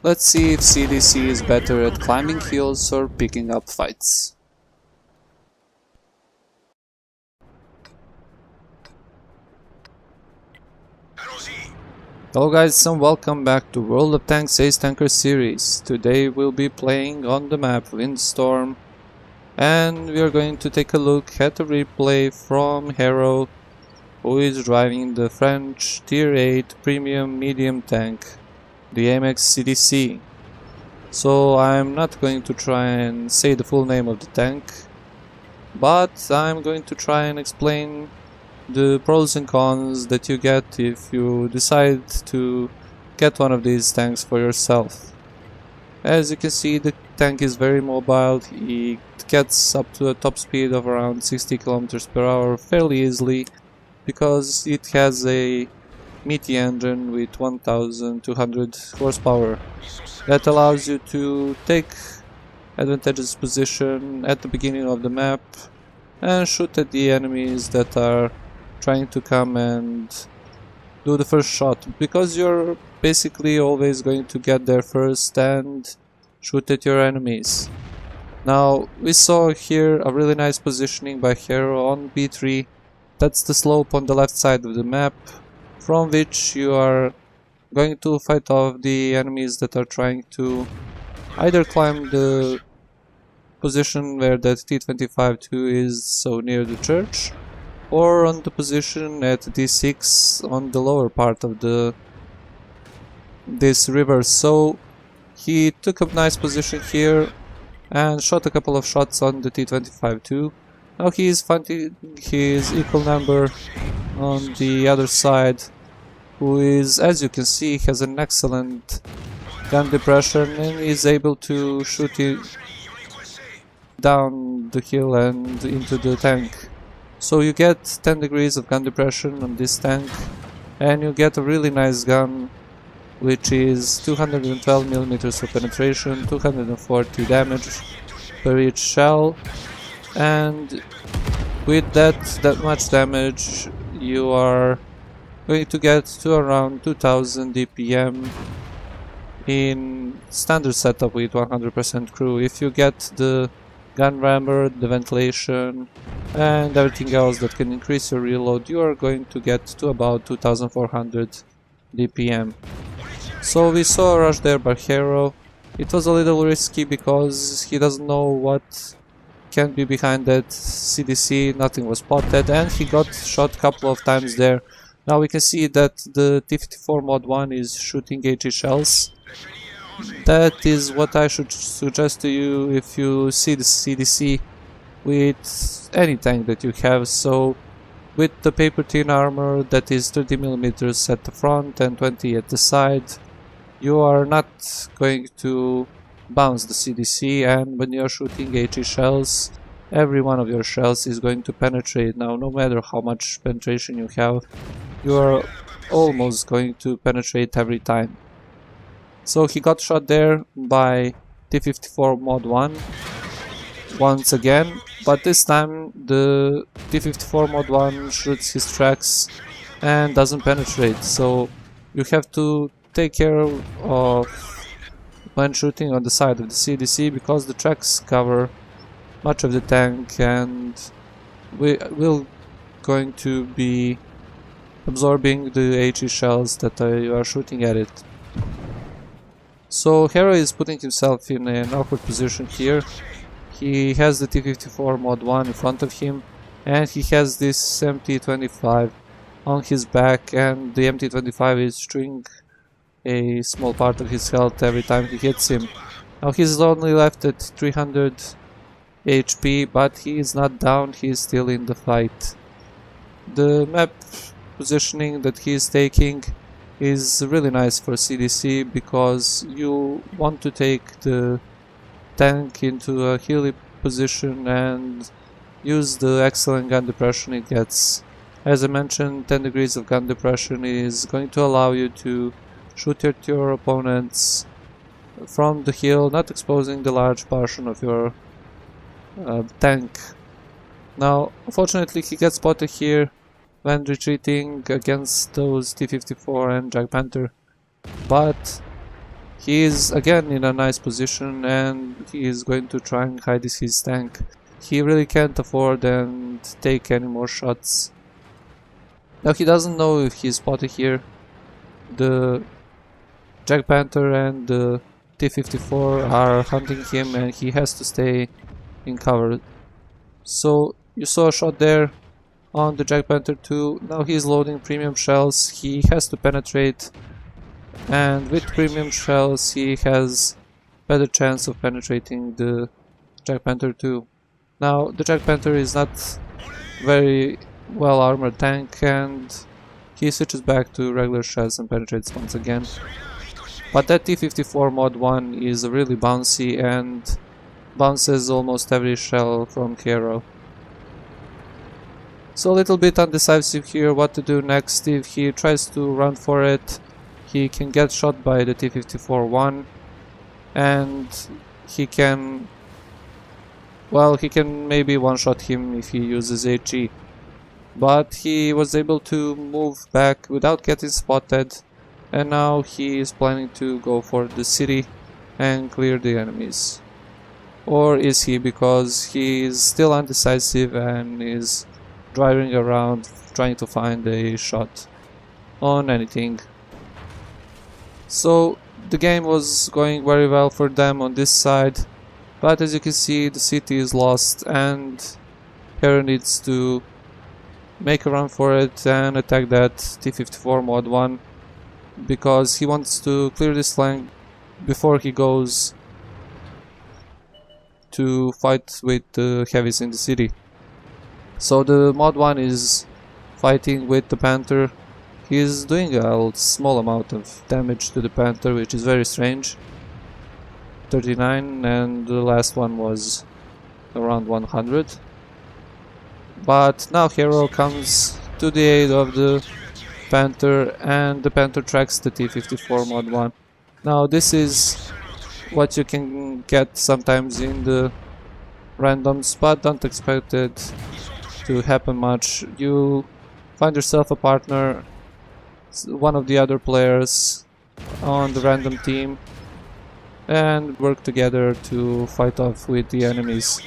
Let's see if CDC is better at climbing hills or picking up fights. Hello guys and welcome back to World of Tanks Ace Tanker series. Today we'll be playing on the map Windstorm and we are going to take a look at a replay from Hero, who is driving the French Tier 8 premium medium tank, the AMX CDC. So I'm not going to try and say the full name of the tank, but I'm going to try and explain the pros and cons that you get if you decide to get one of these tanks for yourself. As you can see, the tank is very mobile. It gets up to a top speed of around 60 km per hour fairly easily because it has a meaty engine with 1200 horsepower that allows you to take advantageous position at the beginning of the map and shoot at the enemies that are trying to come and do the first shot, because you're basically always going to get there first and shoot at your enemies. Now we saw here a really nice positioning by Hero on B3. That's the slope on the left side of the map, from which you are going to fight off the enemies that are trying to either climb the position where that T-25-2 is so near the church, or on the position at D6 on the lower part of this river. So he took a nice position here and shot a couple of shots on the T-25-2. Now he is finding his equal number on the other side, who is, as you can see, has an excellent gun depression and is able to shoot it down the hill and into the tank. So you get 10 degrees of gun depression on this tank, and you get a really nice gun, which is 212 mm of penetration, 240 damage per each shell, and with that much damage you are going to get to around 2000 DPM in standard setup with 100% crew. If you get the gun rammer, the ventilation and everything else that can increase your reload, you are going to get to about 2400 DPM. So we saw a rush there by Hero. It was a little risky because he doesn't know what can be behind that CDC, nothing was spotted, and he got shot a couple of times there. Now we can see that the T-54 Mod 1 is shooting HE shells. That is what I should suggest to you if you see the CDC with any tank that you have. So with the paper thin armor that is 30 mm at the front and 20 at the side, you are not going to bounce the CDC, and when you are shooting HE shells, every one of your shells is going to penetrate. Now no matter how much penetration you have, you are almost going to penetrate every time. So he got shot there by T-54 Mod 1 once again, but this time the T-54 Mod 1 shoots his tracks and doesn't penetrate, so you have to take care of when shooting on the side of the CDC, because the tracks cover much of the tank and we will going to be absorbing the HE shells that you are shooting at it. So Hero is putting himself in an awkward position here. He has the T-54 Mod 1 in front of him and he has this MT-25 on his back, and the MT-25 is destroying a small part of his health every time he hits him. Now he's only left at 300 HP, but he is not down, he is still in the fight. The map positioning that he is taking is really nice for CDC, because you want to take the tank into a hilly position and use the excellent gun depression it gets. As I mentioned, 10 degrees of gun depression is going to allow you to shoot at your opponents from the hill, not exposing the large portion of your tank. Now unfortunately he gets spotted here when retreating against those T-54 and Jag Panther, but He is again in a nice position and he is going to try and hide his tank. He really can't afford and take any more shots. Now he doesn't know if he's spotted here. The Jack Panther and the T-54 are hunting him and he has to stay in cover. So you saw a shot there on the Jack Panther 2. Now he's loading premium shells. He has to penetrate, and with premium shells he has better chance of penetrating the Jack Panther 2. Now the Jack Panther is not very well armored tank and he switches back to regular shells and penetrates once again. But that T-54 mod 1 is really bouncy and bounces almost every shell from Hero. So a little bit undecisive here what to do next. If he tries to run for it, he can get shot by the T-54-1 and he can maybe one-shot him if he uses HE. But he was able to move back without getting spotted, and now he is planning to go for the city and clear the enemies. Or is he? Because he is still undecisive and is driving around trying to find a shot on anything. So the game was going very well for them on this side, but as you can see the city is lost and Hero needs to make a run for it and attack that T-54 mod 1 because he wants to clear this flank before he goes to fight with the heavies in the city. So the mod 1 is fighting with the Panther. He is doing a small amount of damage to the Panther, which is very strange. 39, and the last one was around 100. But now Hero comes to the aid of the Panther and the Panther tracks the T-54 mod 1. Now this is what you can get sometimes in the randoms, but don't expect it to happen much. You find yourself a partner, one of the other players on the random team, and work together to fight off with the enemies.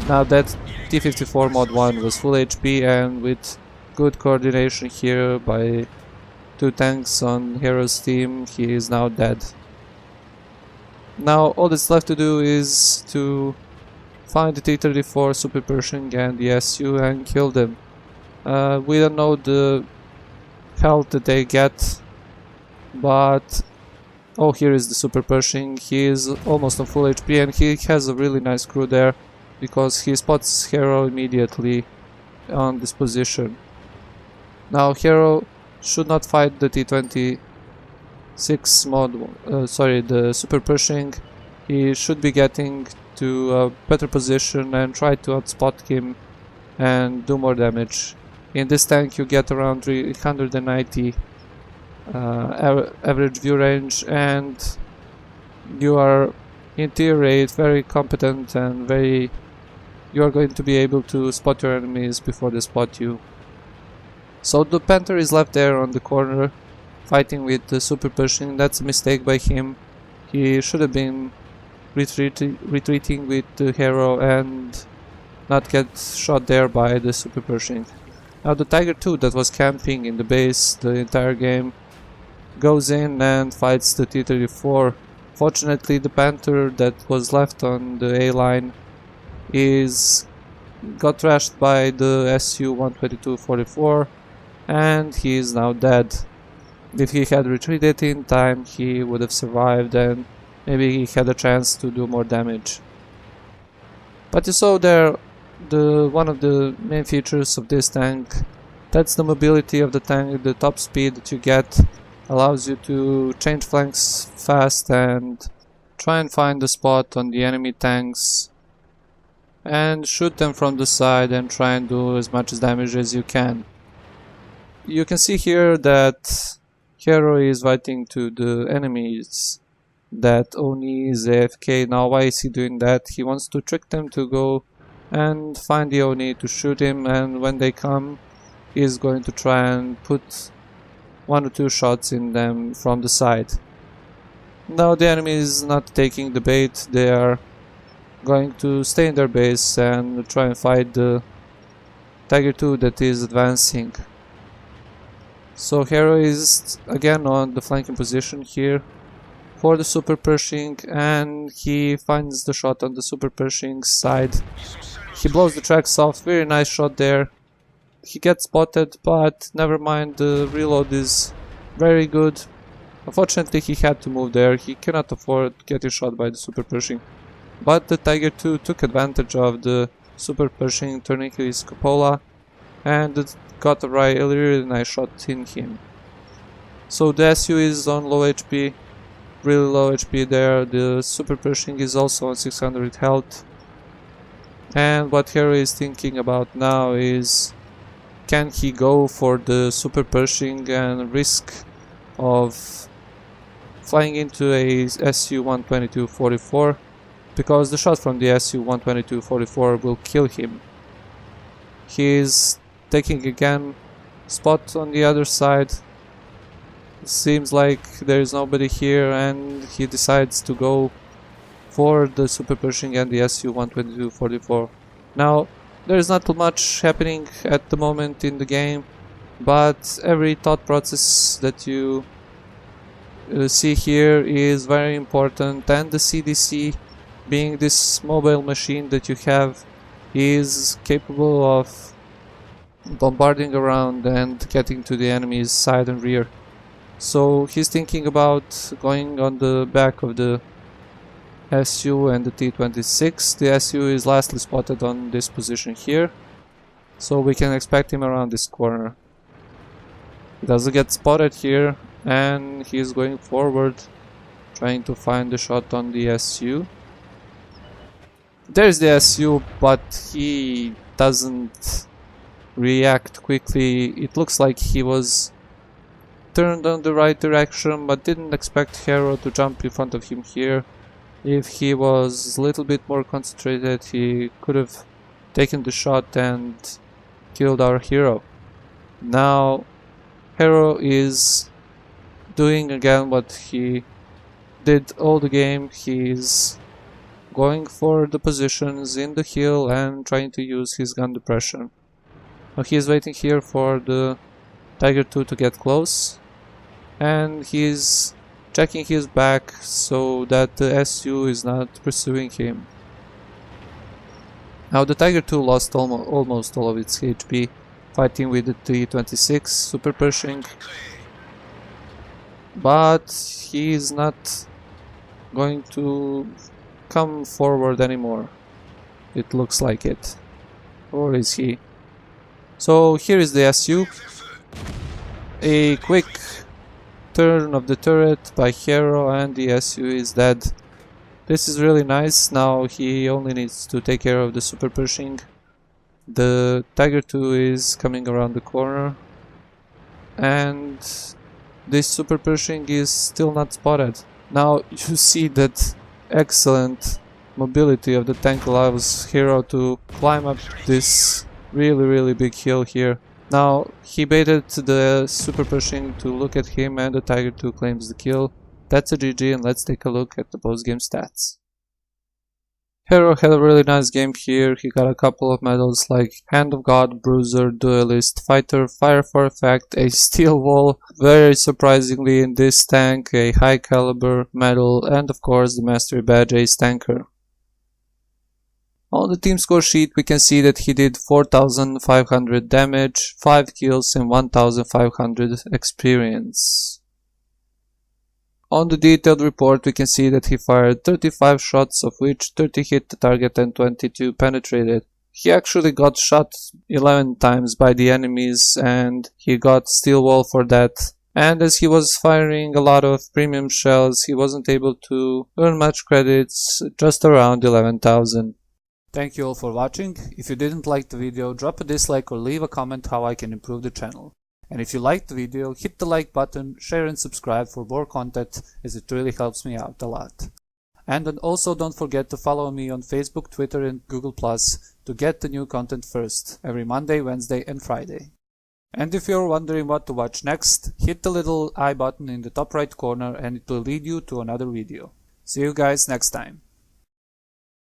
Now that T-54 mod 1 was full HP, and with good coordination here by two tanks on Hero's team, he is now dead. Now all that's left to do is to find the T-34 Super Pershing and the SU and kill them. We don't know the health that they get, but oh, here is the Super Pershing. He is almost on full HP and he has a really nice crew there because he spots Hero immediately on this position. Now Hero should not fight the T-26 mod, the Super Pershing. He should be getting to a better position and try to outspot him and do more damage. In this tank you get around 390 average view range, and you are in theory very competent and you are going to be able to spot your enemies before they spot you. So the Panther is left there on the corner fighting with the Super Pershing. That's a mistake by him. He should have been retreating with the Hero and not get shot there by the Super Pershing. Now the Tiger 2 that was camping in the base the entire game goes in and fights the T-34. Fortunately the Panther that was left on the A line got trashed by the Su-122-44 and he is now dead. If he had retreated in time he would have survived and maybe he had a chance to do more damage. But you saw there one of the main features of this tank. That's the mobility of the tank. The top speed that you get allows you to change flanks fast and try and find the spot on the enemy tanks and shoot them from the side and try and do as much damage as you can. You can see here that Hero is fighting to the enemies that Oni is AFK. Now why is he doing that? He wants to trick them to go and find the Oni to shoot him, and when they come he's going to try and put 1 or 2 shots in them from the side. Now the enemy is not taking the bait, they are going to stay in their base and try and fight the Tiger 2 that is advancing. So Hero is again on the flanking position here for the Super Pershing, and he finds the shot on the Super Pershing side. He blows the tracks off, very nice shot there. He gets spotted, but never mind, the reload is very good. Unfortunately he had to move there, he cannot afford getting shot by the Super Pershing. But the Tiger 2 took advantage of the Super Pershing turning his cupola and got a really nice shot in him. So the SU is on low HP, really low HP there. The Super Pershing is also on 600 health. And what Hero is thinking about now is, can he go for the Super Pershing and risk of flying into a SU-122-44, because the shot from the SU-122-44 will kill him. He is taking again spot on the other side. Seems like there is nobody here, and he decides to go for the Super Pershing and the SU-122-44. Now there is not much happening at the moment in the game, but every thought process that you see here is very important, and the CDC, being this mobile machine that you have, is capable of bombarding around and getting to the enemy's side and rear. So he's thinking about going on the back of the SU and the T-26. The SU is lastly spotted on this position here, so we can expect him around this corner. He doesn't get spotted here, and he's going forward, trying to find the shot on the SU. There's the SU, but he doesn't react quickly. It looks like he was turned on the right direction, but didn't expect Hero to jump in front of him here. If he was a little bit more concentrated, he could have taken the shot and killed our hero. Now Hero is doing again what he did all the game. He's going for the positions in the hill and trying to use his gun depression. Now he's waiting here for the Tiger 2 to get close, and he's checking his back so that the SU is not pursuing him. Now the Tiger 2 lost almost all of its HP fighting with the T-26 Super Pershing, but he is not going to come forward anymore. It looks like it. Or is he? So here is the SU. A quick turn of the turret by Hero and the SU is dead. This is really nice. Now he only needs to take care of the Super Pershing. The Tiger 2 is coming around the corner, and this Super Pershing is still not spotted. Now you see that excellent mobility of the tank allows Hero to climb up this really big hill here. Now he baited the Super Pershing to look at him, and the Tiger 2 claims the kill. That's a GG, and let's take a look at the post-game stats. Hero had a really nice game here. He got a couple of medals like Hand of God, Bruiser, Duelist, Fighter, Fire for Effect, a Steel Wall, very surprisingly in this tank, a High Caliber medal, and of course the Mastery Badge Ace Tanker. On the team score sheet we can see that he did 4500 damage, 5 kills and 1500 experience. On the detailed report we can see that he fired 35 shots, of which 30 hit the target and 22 penetrated. He actually got shot 11 times by the enemies, and he got Steel Wall for that. And as he was firing a lot of premium shells, he wasn't able to earn much credits, just around 11,000. Thank you all for watching. If you didn't like the video, drop a dislike or leave a comment how I can improve the channel. And if you liked the video, hit the like button, share and subscribe for more content, as it really helps me out a lot. And also don't forget to follow me on Facebook, Twitter and Google Plus to get the new content first, every Monday, Wednesday and Friday. And if you're wondering what to watch next, hit the little I button in the top right corner and it will lead you to another video. See you guys next time.